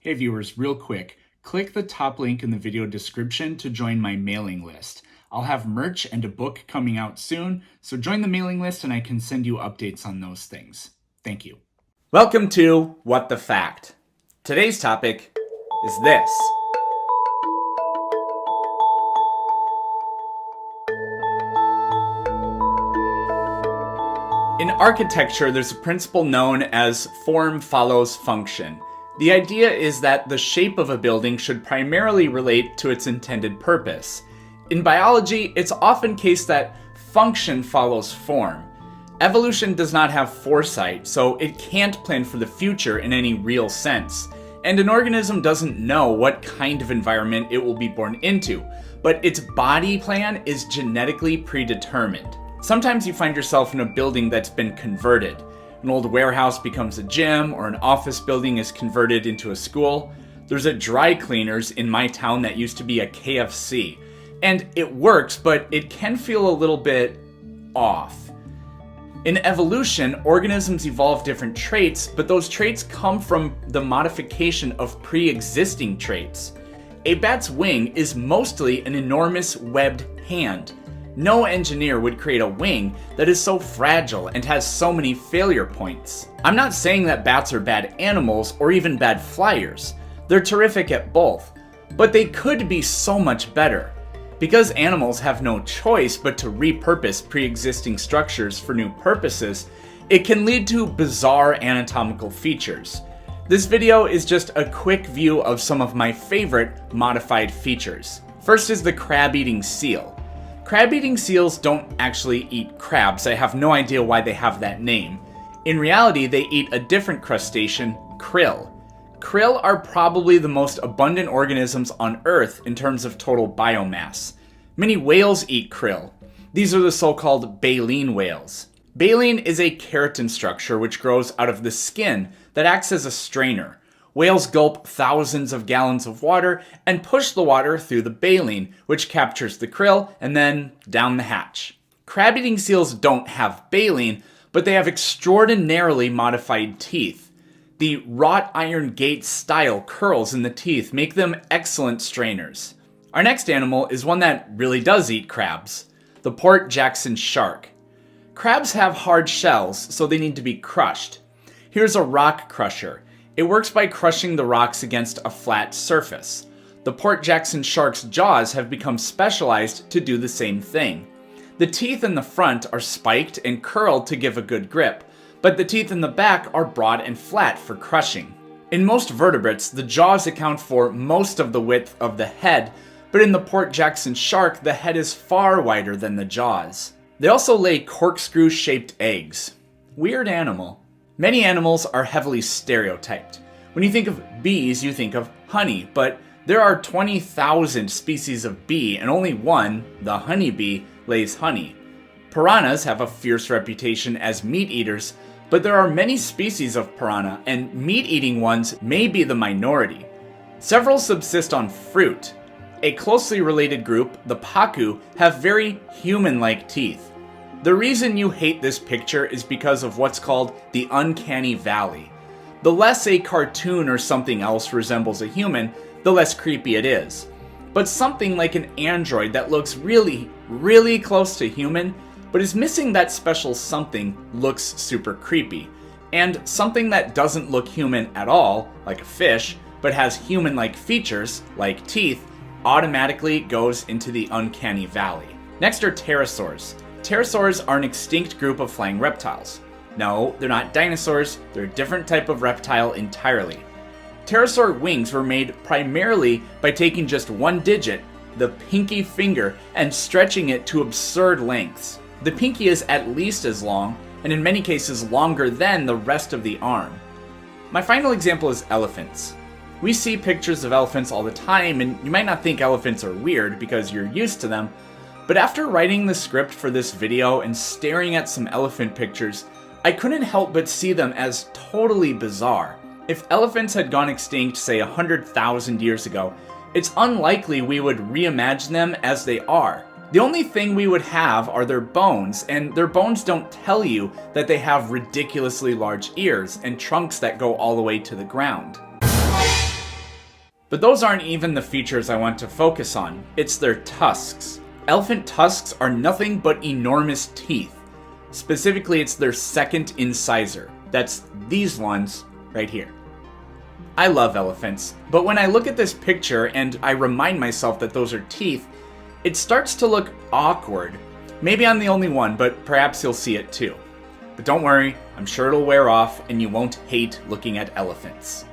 Hey viewers, real quick, click the top link in the video description to join my mailing list. I'll have merch and a book coming out soon, so join the mailing list and I can send you updates on those things. Thank you. Welcome to What the Fact. Today's topic is this. In architecture, there's a principle known as form follows function. The idea is that the shape of a building should primarily relate to its intended purpose. In biology, it's often case that function follows form. Evolution does not have foresight, so it can't plan for the future in any real sense. And an organism doesn't know what kind of environment it will be born into, but its body plan is genetically predetermined. Sometimes you find yourself in a building that's been converted. An old warehouse becomes a gym, or an office building is converted into a school. There's a dry cleaners in my town that used to be a KFC. And it works, but it can feel a little bit off. In evolution, organisms evolve different traits, but those traits come from the modification of pre-existing traits. A bat's wing is mostly an enormous webbed hand. No engineer would create a wing that is so fragile and has so many failure points. I'm not saying that bats are bad animals or even bad flyers. They're terrific at both, but they could be so much better. Because animals have no choice but to repurpose pre-existing structures for new purposes, it can lead to bizarre anatomical features. This video is just a quick view of some of my favorite modified features. First is the crab-eating seal. Crab-eating seals don't actually eat crabs. I have no idea why they have that name. In reality, they eat a different crustacean, krill. Krill are probably the most abundant organisms on Earth in terms of total biomass. Many whales eat krill. These are the so-called baleen whales. Baleen is a keratin structure which grows out of the skin that acts as a strainer. Whales gulp thousands of gallons of water and push the water through the baleen, which captures the krill and then down the hatch. Crab-eating seals don't have baleen, but they have extraordinarily modified teeth. The wrought iron gate style curls in the teeth make them excellent strainers. Our next animal is one that really does eat crabs, the Port Jackson shark. Crabs have hard shells, so they need to be crushed. Here's a rock crusher. It works by crushing the rocks against a flat surface. The Port Jackson shark's jaws have become specialized to do the same thing. The teeth in the front are spiked and curled to give a good grip, but the teeth in the back are broad and flat for crushing. In most vertebrates, the jaws account for most of the width of the head, but in the Port Jackson shark, the head is far wider than the jaws. They also lay corkscrew-shaped eggs. Weird animal. Many animals are heavily stereotyped. When you think of bees, you think of honey, but there are 20,000 species of bee, and only one, the honeybee, lays honey. Piranhas have a fierce reputation as meat eaters, but there are many species of piranha, and meat-eating ones may be the minority. Several subsist on fruit. A closely related group, the pacu, have very human-like teeth. The reason you hate this picture is because of what's called the uncanny valley. The less a cartoon or something else resembles a human, the less creepy it is. But something like an android that looks really, really close to human, but is missing that special something, looks super creepy. And something that doesn't look human at all, like a fish, but has human-like features, like teeth, automatically goes into the uncanny valley. Next are pterosaurs. Pterosaurs are an extinct group of flying reptiles. No, they're not dinosaurs, they're a different type of reptile entirely. Pterosaur wings were made primarily by taking just one digit, the pinky finger, and stretching it to absurd lengths. The pinky is at least as long, and in many cases longer than the rest of the arm. My final example is elephants. We see pictures of elephants all the time, and you might not think elephants are weird because you're used to them, but after writing the script for this video and staring at some elephant pictures, I couldn't help but see them as totally bizarre. If elephants had gone extinct, say 100,000 years ago, it's unlikely we would reimagine them as they are. The only thing we would have are their bones, and their bones don't tell you that they have ridiculously large ears and trunks that go all the way to the ground. But those aren't even the features I want to focus on. It's their tusks. Elephant tusks are nothing but enormous teeth. Specifically, it's their second incisor. That's these ones right here. I love elephants, but when I look at this picture and I remind myself that those are teeth, it starts to look awkward. Maybe I'm the only one, but perhaps you'll see it too. But don't worry, I'm sure it'll wear off and you won't hate looking at elephants.